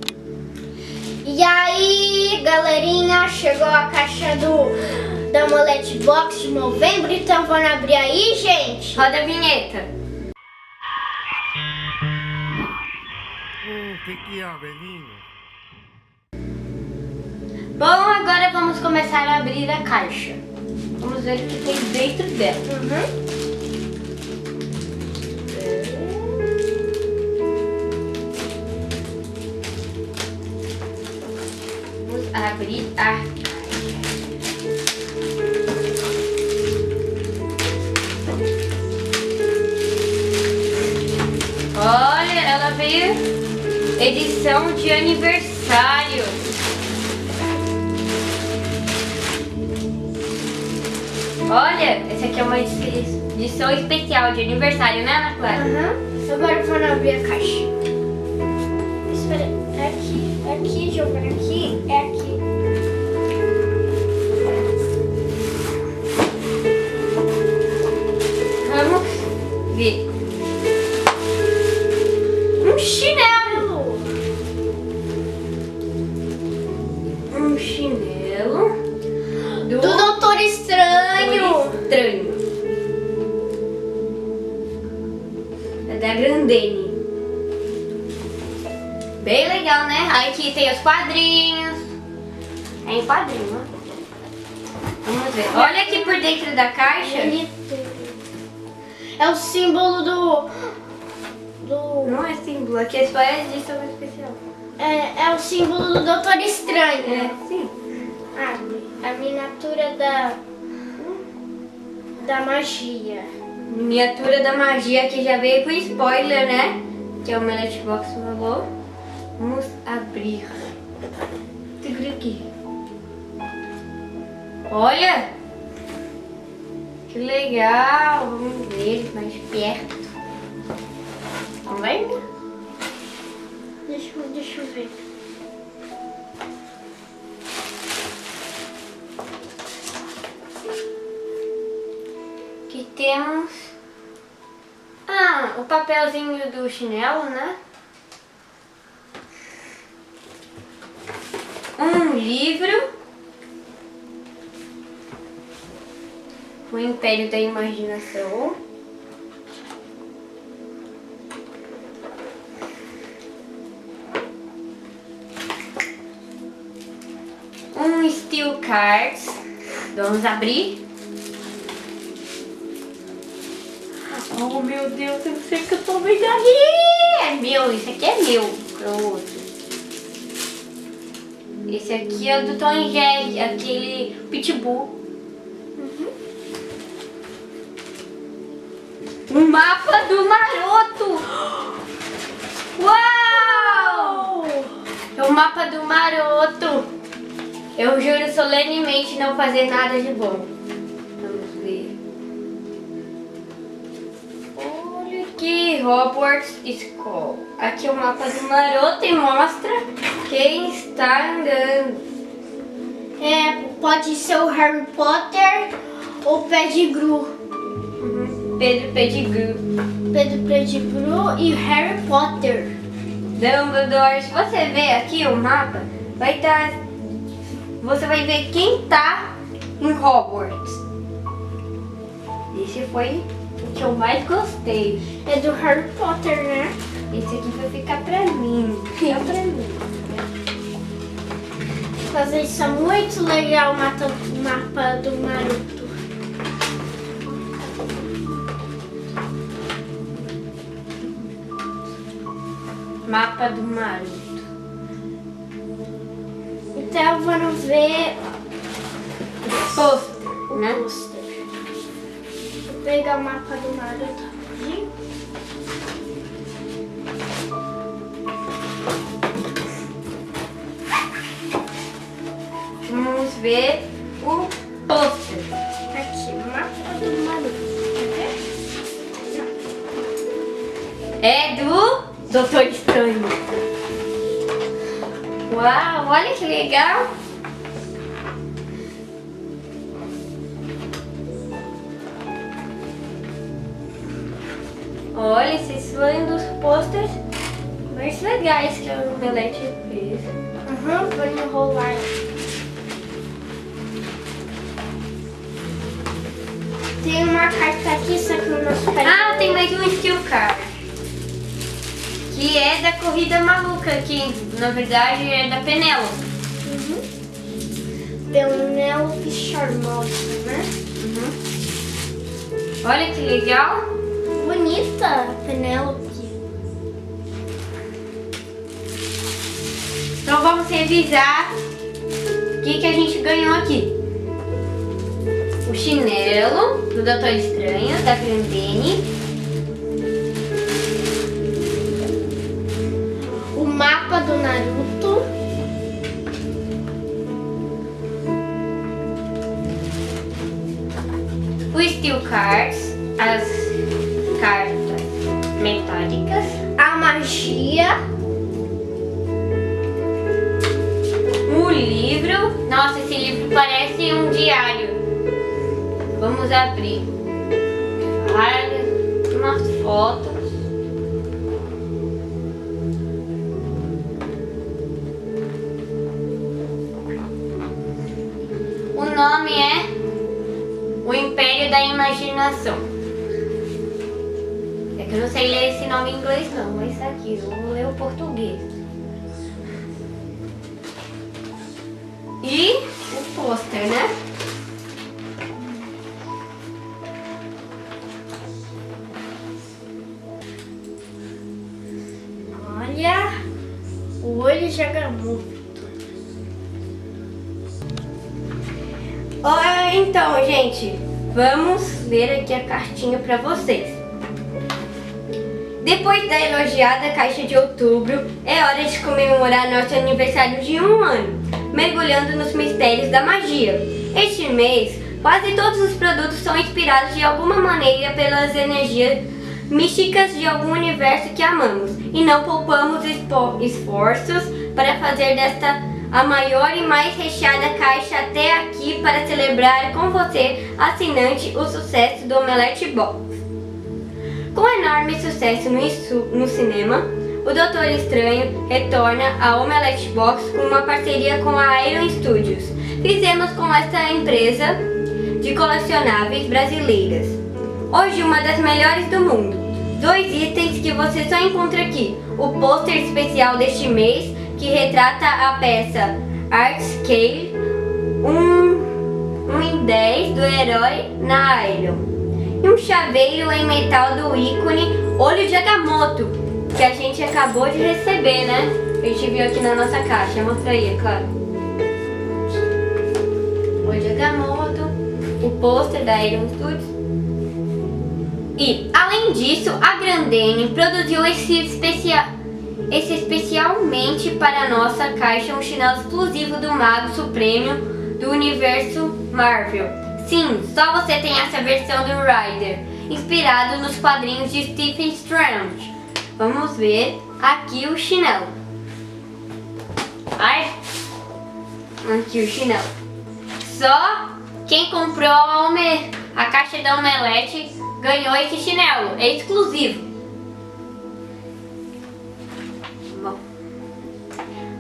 E aí, galerinha, chegou a caixa da Omeletebox Novembro, então vamos abrir aí, gente. Roda a vinheta. O que é, velhinho? Bom, agora vamos começar a abrir a caixa. Vamos ver o que tem dentro dela. Vamos abrir a caixa. Olha, ela veio edição de aniversário. Olha, essa aqui é uma edição especial de aniversário, né, Ana Clara? Agora vamos abrir a caixa. Espera, é aqui, Giovana, aqui, é aqui. Vamos ver. Um chinelo. Um chinelo Do Doutor Estranho. Estranho. É da Grandene. Bem legal, né? Aí aqui tem os quadrinhos. É em quadrinho, ó. Vamos ver. Olha aqui por dentro da caixa. É o símbolo do... Não é símbolo, aqui é só a edição especial. É o símbolo do Doutor Estranho. É, sim. A miniatura da magia. Miniatura da magia que já veio com spoiler, né? Que é o Omeletebox Novembro. Vamos abrir. Segura aqui. Olha! Que legal! Vamos ver mais perto. Tá vendo? Deixa eu ver. Aqui temos o papelzinho do chinelo, né? Um livro. O Império da Imaginação. Um Steel Cards. Vamos abrir. Oh meu Deus, eu sei que eu tô vendo ali. É meu, esse aqui é meu. Pronto. Esse aqui é o do Tom e Jerry, aquele Pitbull. Um mapa do Maroto. Uau! É o mapa do Maroto. Eu juro solenemente não fazer nada de bom. Vamos ver. Olha aqui, Hogwarts School. Aqui é o mapa do Maroto e mostra quem está andando. Pode ser o Harry Potter ou Pettigrew. Pedro Pettigrew. Pedro Pettigrew e Harry Potter. Dumbledore. Se você ver aqui o mapa, vai estar... Você vai ver quem tá em Hogwarts. Esse foi o que eu mais gostei. É do Harry Potter, né? Esse aqui vai ficar pra mim. Fica pra mim. Fazer isso é muito legal, o mapa do Maroto. Mapa do Maroto. Então vamos ver Pôster, o né? pôster. Vou pegar o mapa do Maroto rapidinho. Vamos ver o pôster. Aqui, mapa do Maroto. Quer ver? É do Doutor Estranho. Uau, olha que legal. Olha, esse foi um dos posters mais legais que o Omelete fez. Vou enrolar. Tem uma carta aqui, só que o nosso pai... Ah, tem mais um skill card. Que é da corrida maluca, que na verdade é da Penélope. Penélope charmosa, né? Olha que legal. Bonita, Penélope. Então vamos revisar o que a gente ganhou aqui. O chinelo do Doutor Estranho, da Grandene. O mapa do Naruto. O Steel Cards, as cartas metálicas. A magia. O livro. Nossa, esse livro parece um diário. Vamos abrir. Umas fotos. O nome é O Império da Imaginação. É que eu não sei ler esse nome em inglês não, mas isso aqui, eu vou ler o português. E o pôster, né? Olha, o olho de Agamotto. Então, gente, vamos ler aqui a cartinha para vocês. Depois da elogiada caixa de outubro, é hora de comemorar nosso aniversário de 1 ano, mergulhando nos mistérios da magia. Este mês, quase todos os produtos são inspirados de alguma maneira pelas energias místicas de algum universo que amamos, e não poupamos esforços para fazer desta a maior e mais recheada caixa até aqui para celebrar com você, assinante, o sucesso do Omeletebox. Com enorme sucesso no cinema, o Doutor Estranho retorna a Omeletebox com uma parceria com a Iron Studios. Fizemos com esta empresa de colecionáveis brasileiras. Hoje uma das melhores do mundo. 2 itens que você só encontra aqui. O pôster especial deste mês, que retrata a peça Art Scale 1 em 10 do herói na Iron. E um chaveiro em metal do ícone Olho de Agamotto, que a gente acabou de receber, né? A gente viu aqui na nossa caixa. Mostra aí, é claro. Olho de Agamotto, o pôster da Iron Studios. E, além disso, a Grandene produziu esse especialmente para a nossa caixa, um chinelo exclusivo do Mago Supremo do universo Marvel. Sim, só você tem essa versão do Rider, inspirado nos quadrinhos de Stephen Strange. Vamos ver aqui o chinelo. Ai, aqui o chinelo. Só quem comprou a caixa da Omelete ganhou esse chinelo, é exclusivo. Bom.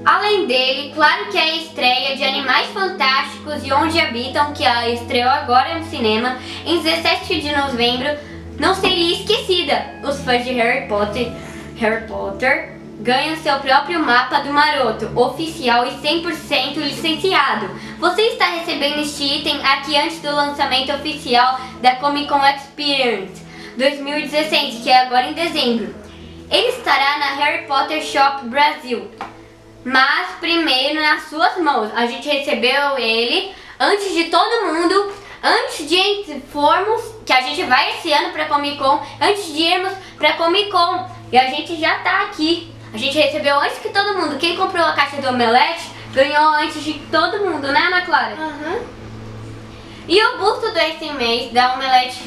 Além dele, claro que a estreia de Animais Fantásticos e Onde Habitam, que estreou agora no cinema, em 17 de novembro, não seria esquecida. Os fãs de Harry Potter ganham seu próprio mapa do Maroto, oficial e 100% licenciado. Você está recebendo este item aqui antes do lançamento oficial da Comic Con Experience 2016, que é agora em dezembro. Ele estará na Harry Potter Shop Brasil, mas primeiro nas suas mãos. A gente recebeu ele antes de todo mundo, antes de formos, que a gente vai esse ano pra Comic Con, antes de irmos pra Comic Con, e a gente já tá aqui. A gente recebeu antes que todo mundo. Quem comprou a caixa do Omelete ganhou antes de todo mundo, né, Ana Clara? E o busto desse mês da Omelete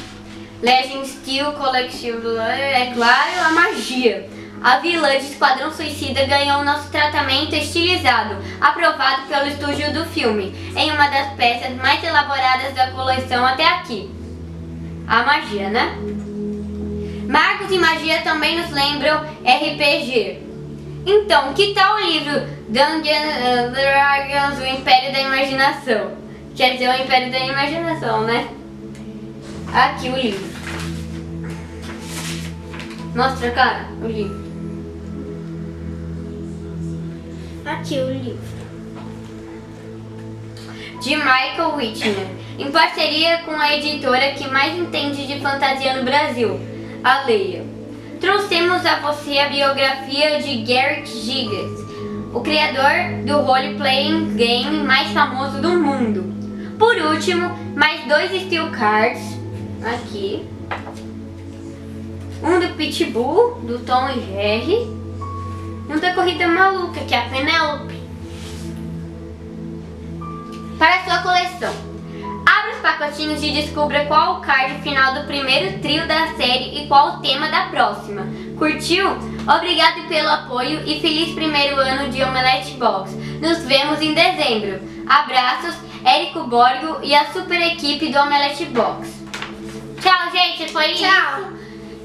Legend Steel Collection, é claro, a Magia. A vilã de Esquadrão Suicida ganhou nosso tratamento estilizado, aprovado pelo estúdio do filme, em uma das peças mais elaboradas da coleção até aqui. A Magia, né? Magos e Magia também nos lembram RPG. Então, que tal o livro Dungeons Dragons, o Império da Imaginação? Quer dizer, o Império da Imaginação, né? Aqui o livro. Mostra, cara, o livro. Aqui o livro. De Michael Whitner, em parceria com a editora que mais entende de fantasia no Brasil, a Leia. Trouxemos a você a biografia de Garrett Gigas, o criador do role-playing game mais famoso do mundo. Por último, mais 2 Steel Cards, aqui. Um do Pitbull, do Tom e Jerry. E um da Corrida Maluca, que é a Penélope. Para a sua coleção. Abra os pacotinhos e descubra qual o card final do primeiro trio da série e qual o tema da próxima. Curtiu? Obrigado pelo apoio e feliz primeiro ano de Omeletebox. Nos vemos em dezembro. Abraços, Érico Borgo e a super equipe do Omeletebox. Tchau, gente. Foi isso.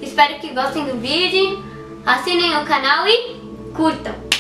Espero que gostem do vídeo. Assinem o canal e curtam.